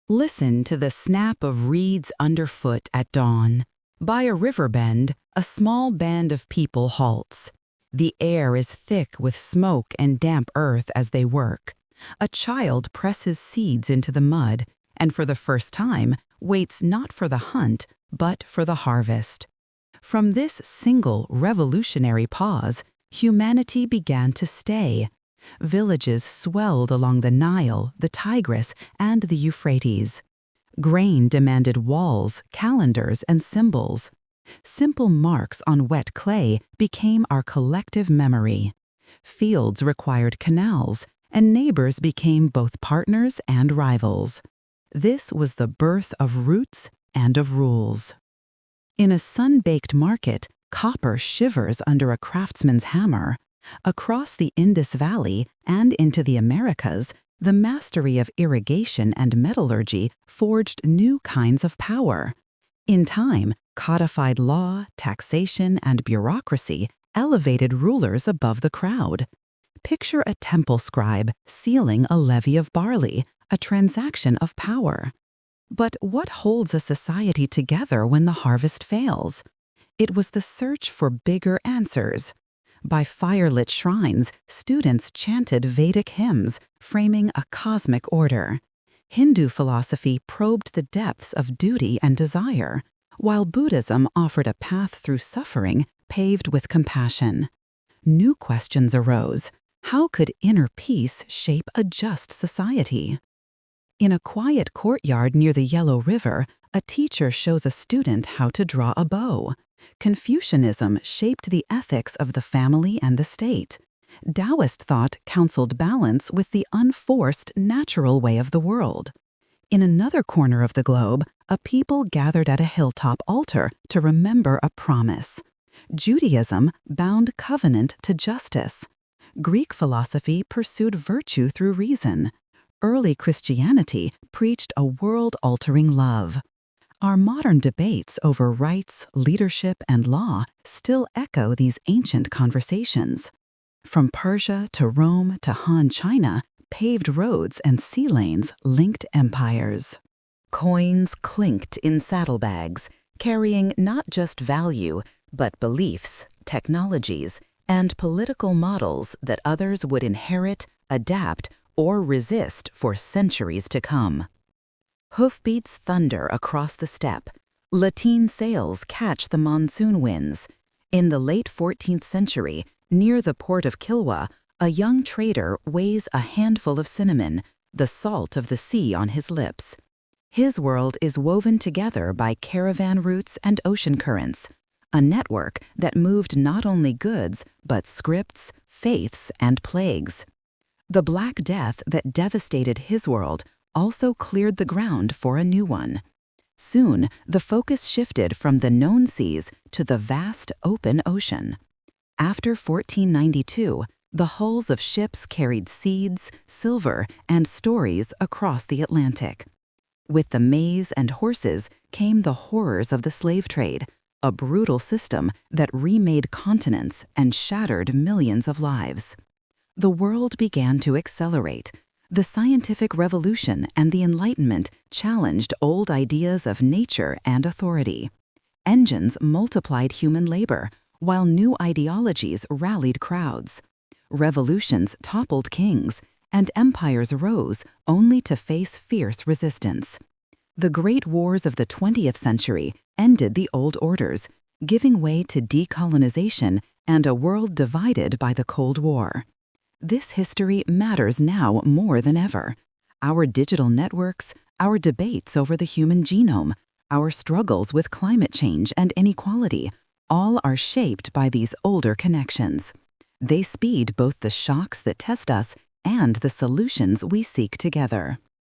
Listen to the snap of reeds underfoot at dawn. By a river bend, a small band of people halts. The air is thick with smoke and damp earth as they work. A child presses seeds into the mud, and for the first time, waits not for the hunt, but for the harvest. From this single revolutionary pause, humanity began to stay. Villages swelled along the Nile, the Tigris, and the Euphrates. Grain demanded walls, calendars, and symbols. Simple marks on wet clay became our collective memory. Fields required canals, and neighbors became both partners and rivals. This was the birth of roots and of rules. In a sun-baked market, copper shivers under a craftsman's hammer. Across the Indus Valley and into the Americas, the mastery of irrigation and metallurgy forged new kinds of power. In time, codified law, taxation, and bureaucracy elevated rulers above the crowd. Picture a temple scribe sealing a levy of barley, a transaction of power. But what holds a society together when the harvest fails? It was the search for bigger answers. By firelit shrines, students chanted Vedic hymns, framing a cosmic order. Hindu philosophy probed the depths of duty and desire, while Buddhism offered a path through suffering paved with compassion. New questions arose. How could inner peace shape a just society? In a quiet courtyard near the Yellow River, a teacher shows a student how to draw a bow. Confucianism shaped the ethics of the family and the state. Daoist thought counseled balance with the unforced, natural way of the world. In another corner of the globe, a people gathered at a hilltop altar to remember a promise. Judaism bound covenant to justice. Greek philosophy pursued virtue through reason. Early Christianity preached a world-altering love. Our modern debates over rights, leadership, and law still echo these ancient conversations. From Persia to Rome to Han China, paved roads and sea lanes linked empires. Coins clinked in saddlebags, carrying not just value, but beliefs, technologies, and political models that others would inherit, adapt, or resist for centuries to come. Hoofbeats thunder across the steppe. Lateen sails catch the monsoon winds. In the late 14th century, near the port of Kilwa, a young trader weighs a handful of cinnamon, the salt of the sea on his lips. His world is woven together by caravan routes and ocean currents, a network that moved not only goods, but scripts, faiths, and plagues. The Black Death that devastated his world also cleared the ground for a new one. Soon, the focus shifted from the known seas to the vast open ocean. After 1492, the hulls of ships carried seeds, silver, and stories across the Atlantic. With the maize and horses came the horrors of the slave trade, a brutal system that remade continents and shattered millions of lives. The world began to accelerate. The scientific revolution and the Enlightenment challenged old ideas of nature and authority. Engines multiplied human labor, while new ideologies rallied crowds. Revolutions toppled kings, and empires rose only to face fierce resistance. The great wars of the 20th century ended the old orders, giving way to decolonization and a world divided by the Cold War. This history matters now more than ever. Our digital networks, our debates over the human genome, our struggles with climate change and inequality, all are shaped by these older connections. They speed both the shocks that test us and the solutions we seek together.